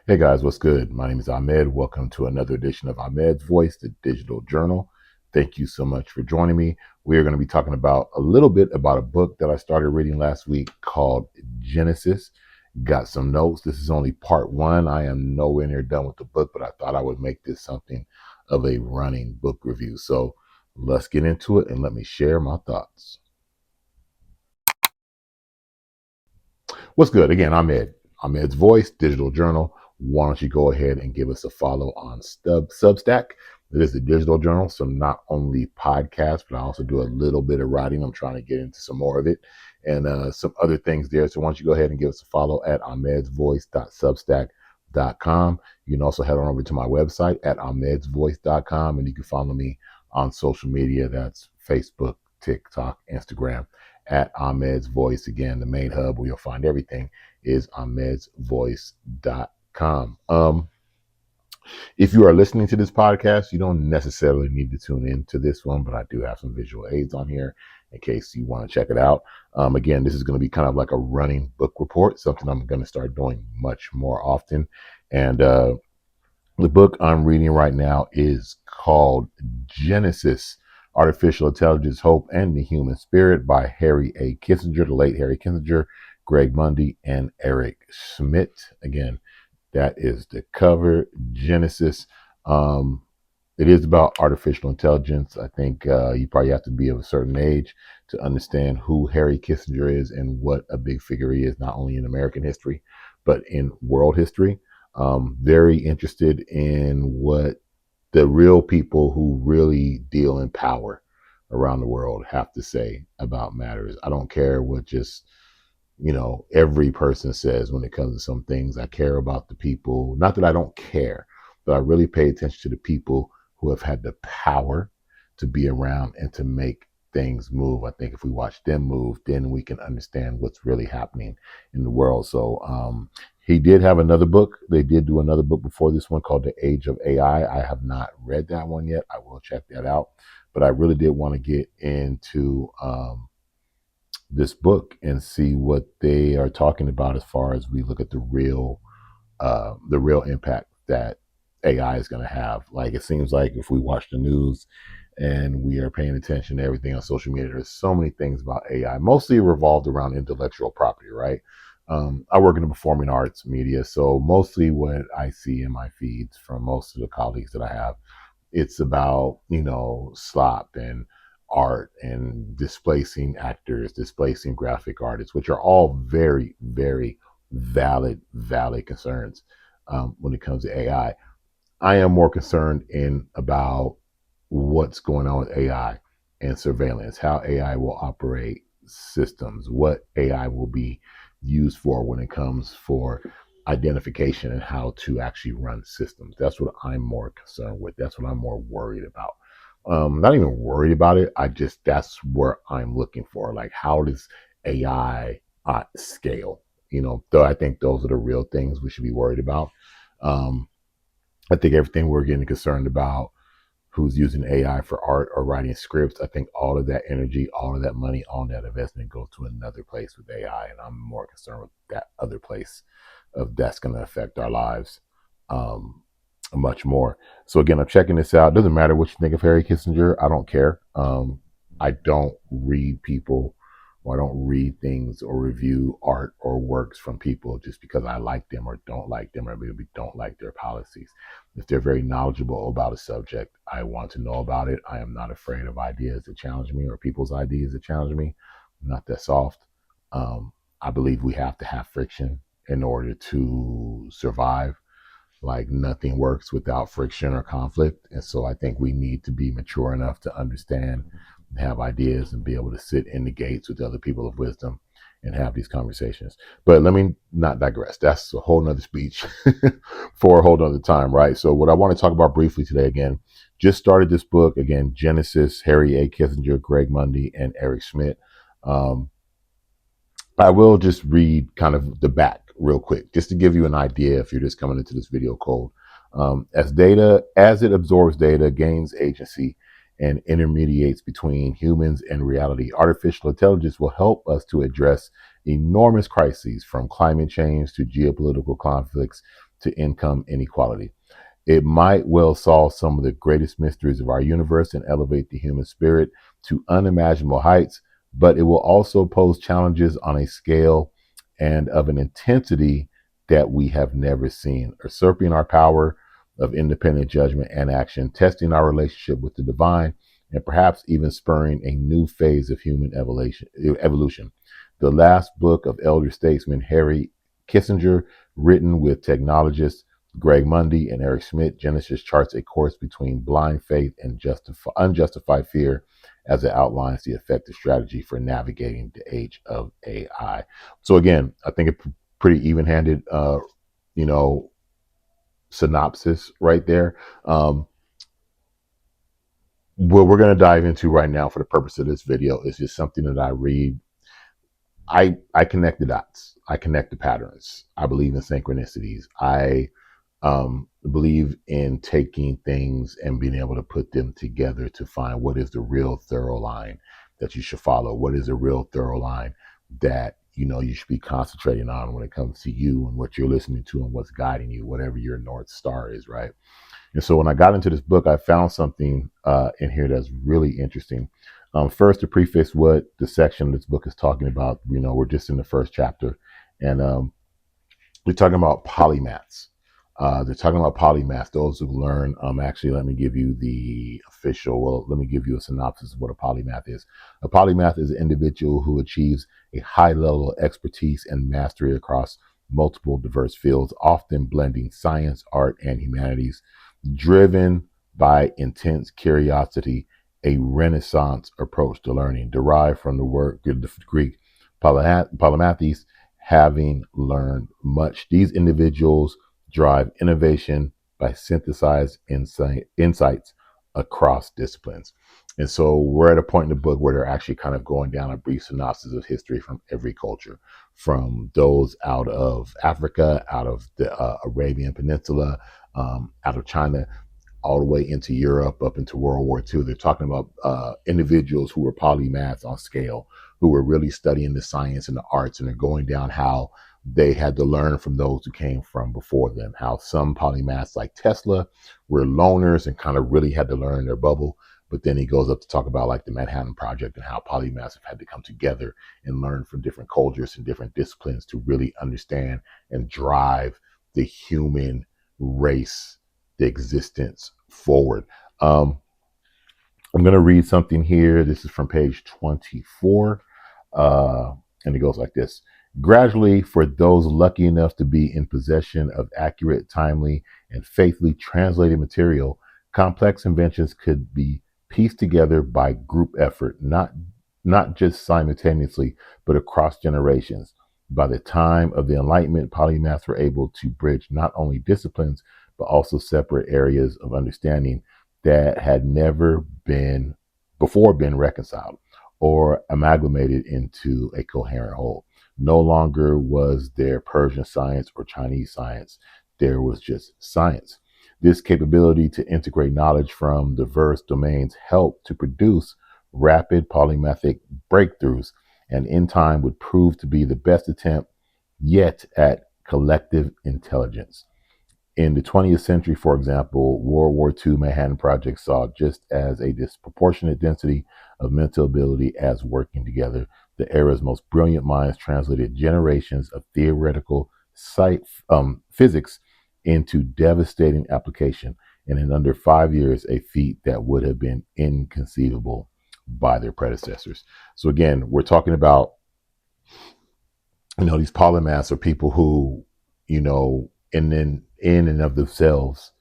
Hey guys, what's good? My name is Ahmed. Welcome to another edition of Ahmed's Voice, the digital journal. Thank you so much for joining me. We are going to be talking about a little bit about a book that I started reading last week called Genesis. Got some notes. This is only part one. I am nowhere near done with the book, but I thought I would make this something of a running book review. So let's get into it and let me share my thoughts. What's good? Again, I'm Ed. I'm Ed's Voice, Digital Journal. Why don't you go ahead and give us a follow on Substack? It is a digital journal, so not only podcasts, but I also do a little bit of writing. I'm trying to get into some more of it and some other things there. So why don't you go ahead and give us a follow at ahmedsvoice.substack.com. You can also head on over to my website at ahmedsvoice.com, and you can follow me on social media. That's Facebook, TikTok, Instagram at Ahmed's Voice. Again, the main hub where you'll find everything is ahmedsvoice.com. If you are listening to this podcast, you don't necessarily need to tune in to this one, but I do have some visual aids on here in case you want to check it out. Again, this is going to be kind of like a running book report, something I'm going to start doing much more often. And the book I'm reading right now is called Genesis: Artificial Intelligence, Hope, and the Human Spirit by Harry A. Kissinger, the late Harry Kissinger, Greg Mundy, and Eric Schmidt. Again, that is the cover. Genesis. Um, it is about artificial intelligence. I think you probably have to be of a certain age to understand who Harry Kissinger is and what a big figure he is, not only in American history, but in world history. Very interested in what the real people who really deal in power around the world have to say about matters. I don't care what just every person says when it comes to some things. I care about the people. Not that I don't care, but I really pay attention to the people who have had the power to be around and to make things move. I think if we watch them move, then we can understand what's really happening in the world. So he did have another book. They did do another book before this one called The Age of AI. I have not read that one yet. I will check that out. But I really did want to get into this book and see what they are talking about as far as we look at the real impact that AI is going to have. Like, it seems like if we watch the news and we are paying attention to everything on social media, there's so many things about AI, mostly revolved around intellectual property, right? I work in the performing arts media, so mostly what I see in my feeds from most of the colleagues that I have, it's about slop and art and displacing actors, displacing graphic artists, which are all very, very valid concerns when it comes to AI. I am more concerned in about what's going on with AI and surveillance, how AI will operate systems, what AI will be used for when it comes for identification and how to actually run systems. That's what I'm more concerned with. That's what I'm more worried about. Not even worried about it. That's where I'm looking for. Like, how does AI scale? Though I think those are the real things we should be worried about. Um, I think everything we're getting concerned about, who's using AI for art or writing scripts, I think all of that energy, all of that money, all that investment goes to another place with AI. And I'm more concerned with that other place of that's going to affect our lives much more. So again, I'm checking this out. Doesn't matter what you think of Harry Kissinger. I don't care. I don't read people, or I don't read things or review art or works from people just because I like them or don't like them, or maybe don't like their policies. If they're very knowledgeable about a subject, I want to know about it. I am not afraid of ideas that challenge me or people's ideas that challenge me. I'm not that soft. I believe we have to have friction in order to survive. Like, nothing works without friction or conflict. And so I think we need to be mature enough to understand and have ideas and be able to sit in the gates with other people of wisdom and have these conversations. But let me not digress. That's a whole nother speech for a whole nother time, right? So what I want to talk about briefly today, again, just started this book, again, Genesis, Harry A. Kissinger, Greg Mundy, and Eric Schmidt. Um, I will just read kind of the back real quick, just to give you an idea if you're just coming into this video cold. As it absorbs data, gains agency, and intermediates between humans and reality, artificial intelligence will help us to address enormous crises from climate change to geopolitical conflicts to income inequality. It might well solve some of the greatest mysteries of our universe and elevate the human spirit to unimaginable heights, but it will also pose challenges on a scale and of an intensity that we have never seen, usurping our power of independent judgment and action, testing our relationship with the divine, and perhaps even spurring a new phase of human evolution. The last book of elder statesman Harry Kissinger, written with technologists Greg Mundy and Eric Schmidt, Genesis charts a course between blind faith and unjustified fear as it outlines the effective strategy for navigating the age of AI. So again, I think a pretty even-handed, you know, synopsis right there. What we're going to dive into right now for the purpose of this video is just something that I read. I connect the dots. I connect the patterns. I believe in synchronicities. I believe in taking things and being able to put them together to find what is the real thorough line that you should follow. What is the real thorough line that you should be concentrating on when it comes to you and what you're listening to and what's guiding you, whatever your North Star is, right? And so when I got into this book, I found something in here that's really interesting. First, to preface what the section of this book is talking about, we're just in the first chapter, and we're talking about polymaths. They're talking about polymaths, those who learn. Actually, let me give you the official. Well, let me give you a synopsis of what a polymath is. A polymath is an individual who achieves a high level of expertise and mastery across multiple diverse fields, often blending science, art, and humanities, driven by intense curiosity, a Renaissance approach to learning, derived from the word the Greek polymathes, having learned much. These individuals drive innovation by synthesized insights across disciplines. And so we're at a point in the book where they're actually kind of going down a brief synopsis of history from every culture, from those out of Africa, out of the Arabian Peninsula, out of China, all the way into Europe, up into World War II. They're talking about individuals who were polymaths on scale, who were really studying the science and the arts, and they're going down how they had to learn from those who came from before them, how some polymaths like Tesla were loners and kind of really had to learn their bubble. But then he goes up to talk about like the Manhattan Project and how polymaths have had to come together and learn from different cultures and different disciplines to really understand and drive the human race, the existence forward. I'm going to read something here. This is from page 24. And it goes like this. Gradually, for those lucky enough to be in possession of accurate, timely, and faithfully translated material, complex inventions could be pieced together by group effort, not just simultaneously, but across generations. By the time of the Enlightenment, polymaths were able to bridge not only disciplines, but also separate areas of understanding that had never been reconciled or amalgamated into a coherent whole. No longer was there Persian science or Chinese science. There was just science. This capability to integrate knowledge from diverse domains helped to produce rapid polymathic breakthroughs, and in time would prove to be the best attempt yet at collective intelligence. In the 20th century, for example, World War II Manhattan Project saw just as a disproportionate density of mental ability as working together. The era's most brilliant minds translated generations of theoretical physics into devastating application, and in under 5 years, a feat that would have been inconceivable by their predecessors. So again, we're talking about, these polymaths are people who, and then in and of themselves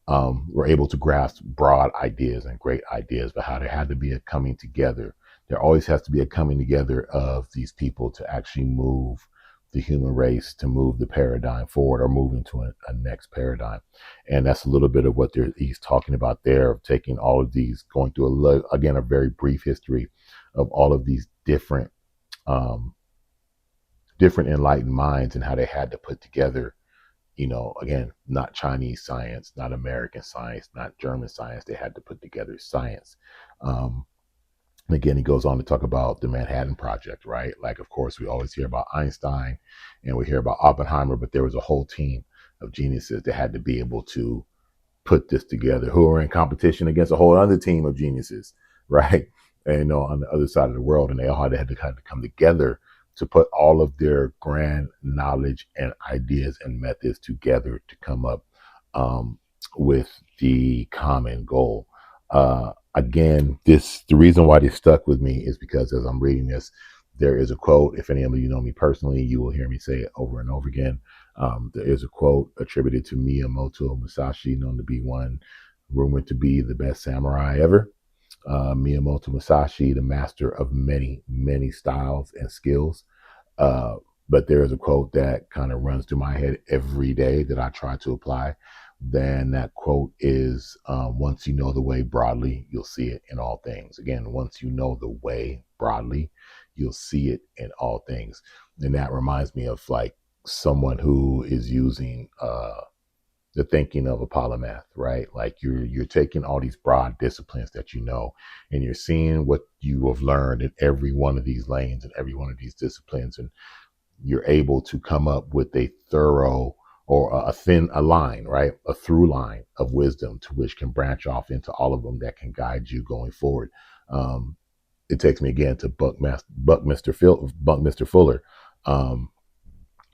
were able to grasp broad ideas and great ideas, but how there had to be a coming together. There always has to be a coming together of these people to actually move the human race, to move the paradigm forward or move into a next paradigm. And that's a little bit of what he's talking about there, of taking all of these, going through, again, a very brief history of all of these um, different enlightened minds and how they had to put together, again, not Chinese science, not American science, not German science. They had to put together science. And again, he goes on to talk about the Manhattan Project, right? Like, of course, we always hear about Einstein and we hear about Oppenheimer, but there was a whole team of geniuses that had to be able to put this together, who are in competition against a whole other team of geniuses, right? And on the other side of the world, and they all had to kind of come together to put all of their grand knowledge and ideas and methods together to come up um, with the common goal. Again, the reason why this stuck with me is because as I'm reading this, there is a quote. If any of you know me personally, you will hear me say it over and over again. There is a quote attributed to Miyamoto Musashi, known to be one rumored to be the best samurai ever. Miyamoto Musashi, the master of many, many styles and skills. Uh, but there is a quote that kind of runs through my head every day that I try to apply. Then that quote is, once you know the way broadly, you'll see it in all things. Again, once you know the way broadly, you'll see it in all things. And that reminds me of like someone who is using the thinking of a polymath, right? Like you're taking all these broad disciplines that you know, and you're seeing what you have learned in every one of these lanes and every one of these disciplines, and you're able to come up with a thorough or a line, right? A through line of wisdom to which can branch off into all of them that can guide you going forward. Um, it takes me again to Buckminster Fuller. Um,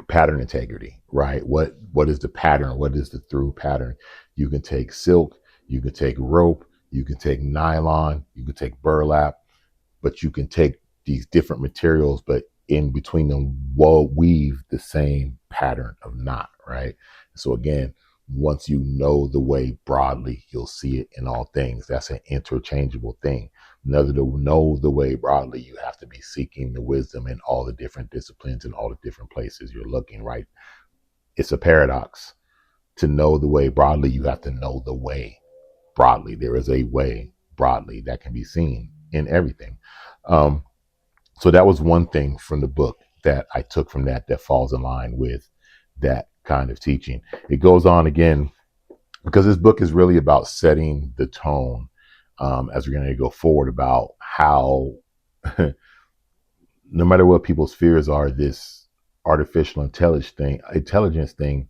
Pattern integrity, right? What is the pattern? What is the through pattern? You can take silk, you can take rope, you can take nylon, you can take burlap, but you can take these different materials, but in between them weave the same pattern of knot, right? So again, once you know the way broadly, you'll see it in all things. That's an interchangeable thing. In order to know the way broadly, you have to be seeking the wisdom in all the different disciplines and all the different places you're looking, right? It's a paradox. To know the way broadly, you have to know the way broadly. There is a way broadly that can be seen in everything. Um, so that was one thing from the book that I took from that falls in line with that kind of teaching. It goes on again because this book is really about setting the tone as we're going to go forward about how no matter what people's fears are, this artificial intelligence thing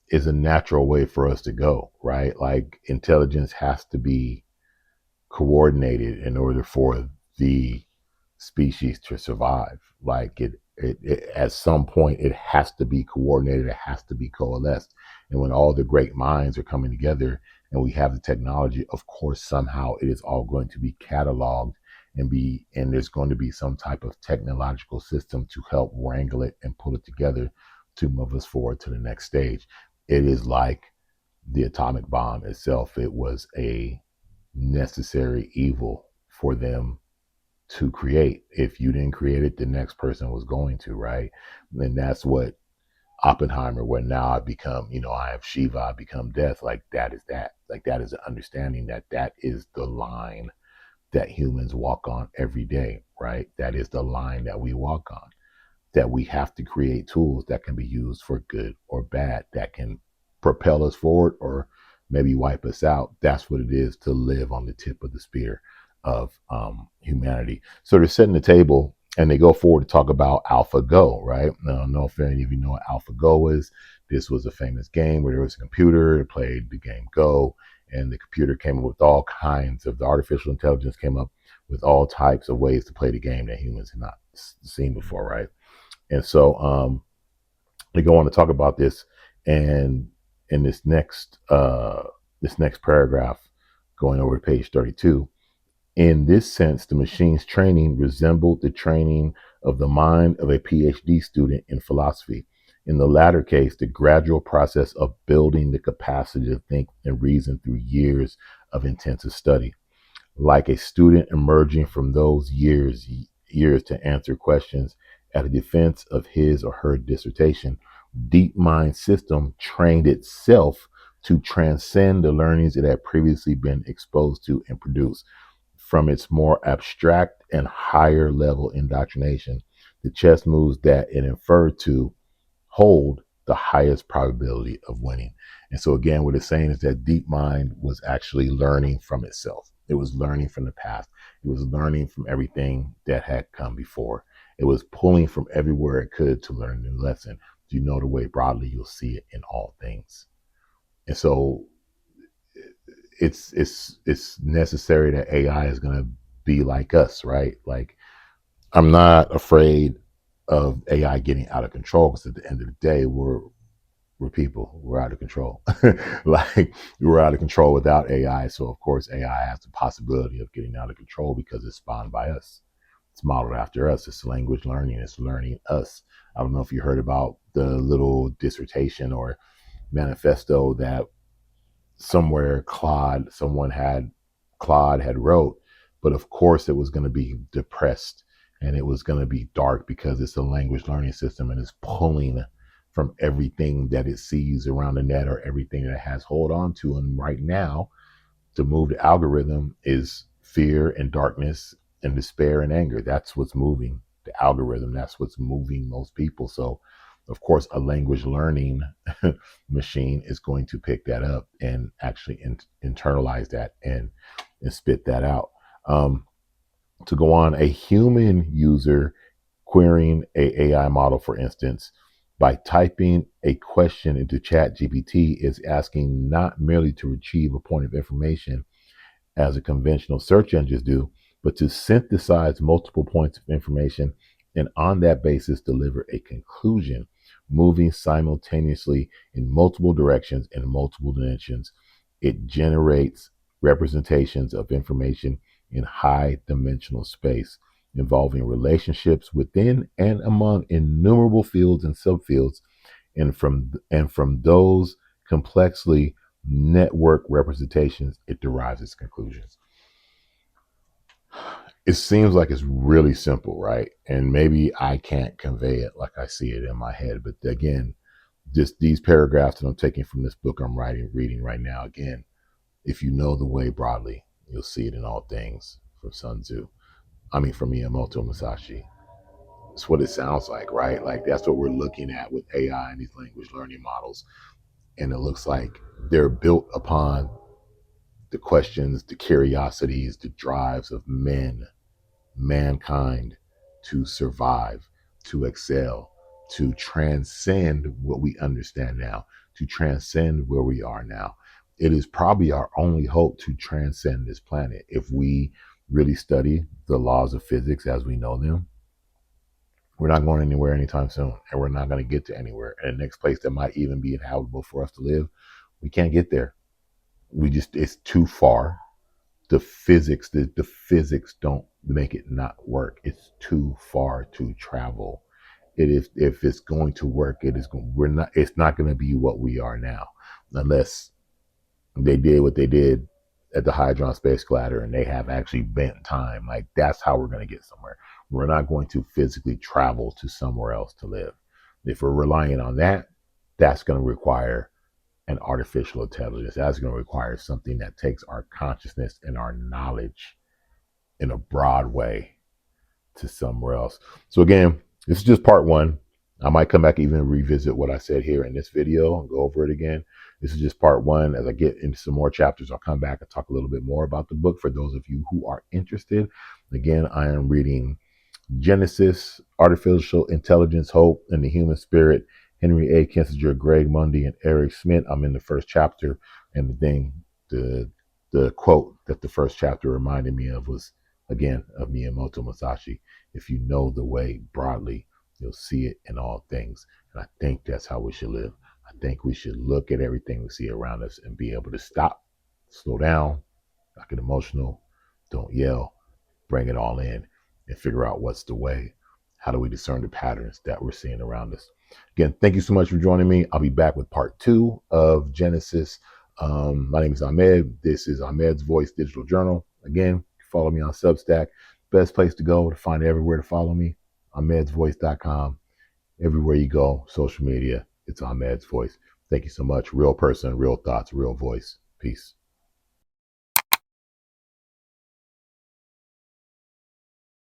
is a natural way for us to go, right? Like intelligence has to be coordinated in order for the species to survive. Like it at some point it has to be coordinated, it has to be coalesced. And when all the great minds are coming together and we have the technology, of course somehow it is all going to be cataloged and there's going to be some type of technological system to help wrangle it and pull it together to move us forward to the next stage. It is like the atomic bomb itself. It was a necessary evil for them to create. If you didn't create it, the next person was going to, right? And that's what Oppenheimer, where now I become, I have Shiva, I become death. Like that is that. Like that is an understanding that that is the line that humans walk on every day, right? That is the line that we walk on, that we have to create tools that can be used for good or bad, that can propel us forward or maybe wipe us out. That's what it is to live on the tip of the spear of humanity. So they're setting the table and they go forward to talk about AlphaGo, right? Now, I don't know if any of you know what AlphaGo is. This was a famous game where there was a computer that played the game Go, and the computer came up with all kinds of, the artificial intelligence came up with all types of ways to play the game that humans had not seen before, right? And so they go on to talk about this, and in this next paragraph, going over to page 32, in this sense, the machine's training resembled the training of the mind of a PhD student in philosophy. In the latter case, the gradual process of building the capacity to think and reason through years of intensive study. Like a student emerging from those years to answer questions at a defense of his or her dissertation, DeepMind system trained itself to transcend the learnings it had previously been exposed to and produced. From its more abstract and higher level indoctrination, the chess moves that it inferred to hold the highest probability of winning. And so again, what it's saying is that DeepMind was actually learning from itself. It was learning from the past. It was learning from everything that had come before. It was pulling from everywhere it could to learn a new lesson. you know the way broadly, you'll see it in all things. And so it's necessary that AI is going to be like us, right? Like, I'm not afraid of AI getting out of control, because at the end of the day, we're people. We're out of control. Like, we're out of control without AI. So of course AI has the possibility of getting out of control because it's spawned by us. It's modeled after us. It's language learning. It's learning us. I don't know if you heard about the little dissertation or manifesto that somewhere Claude had wrote, but of course it was going to be depressed, and it was going to be dark because it's a language learning system and it's pulling from everything that it sees around the net, or everything that it has hold on to. And right now, to move the algorithm is fear and darkness and despair and anger. That's what's moving the algorithm. That's what's moving most people. So, of course, a language learning machine is going to pick that up and actually internalize that and spit that out. Um, to go on, a human user querying a AI model, for instance, by typing a question into Chat GPT, is asking not merely to retrieve a point of information as a conventional search engines do, but to synthesize multiple points of information and on that basis deliver a conclusion, moving simultaneously in multiple directions and multiple dimensions. It generates representations of information in high dimensional space, involving relationships within and among innumerable fields and subfields, and from those complexly network representations, it derives its conclusions. It seems like it's really simple, right? And maybe I can't convey it like I see it in my head. But again, just these paragraphs that I'm taking from this book I'm reading right now. Again, if you know the way broadly, you'll see it in all things, from Sun Tzu. I mean, from Miyamoto Musashi. It's what it sounds like, right? Like, that's what we're looking at with AI and these language learning models. And it looks like they're built upon the questions, the curiosities, the drives of mankind, to survive, to excel, to transcend what we understand now, to transcend where we are now. It is probably our only hope to transcend this planet. If we really study the laws of physics as we know them, we're not going anywhere anytime soon, and we're not going to get to anywhere. And the next place that might even be inhabitable for us to live, we can't get there. It's too far. The physics don't make it not work. It's too far to travel. It is, if it's going to work, it's not going to be what we are now, unless they did what they did at the Hadron Space Collider and they have actually bent time. Like, that's how we're going to get somewhere. We're not going to physically travel to somewhere else to live. If we're relying on that, that's going to require an artificial intelligence. That's going to require something that takes our consciousness and our knowledge in a broad way to somewhere else. So again, this is just part one. I might come back and even revisit what I said here in this video and go over it again. This is just part one. As I get into some more chapters, I'll come back and talk a little bit more about the book for those of you who are interested. Again, I am reading Genesis, Artificial Intelligence, Hope, and the Human Spirit, Henry A. Kissinger, Greg Mundy, and Eric Schmidt. I'm in the first chapter, and the quote that the first chapter reminded me of was, again, of Miyamoto Musashi. If you know the way broadly, you'll see it in all things. And I think that's how we should live. I think we should look at everything we see around us and be able to stop, slow down, not get emotional, don't yell, bring it all in, and figure out what's the way. How do we discern the patterns that we're seeing around us? Again, thank you so much for joining me. I'll be back with part two of Genesis. My name is Ahmed. This is Ahmed's Voice Digital Journal. Again, follow me on Substack. Best place to go to find everywhere to follow me, ahmedsvoice.com. Everywhere you go, social media, it's Ahmed's Voice. Thank you so much. Real person, real thoughts, real voice. Peace.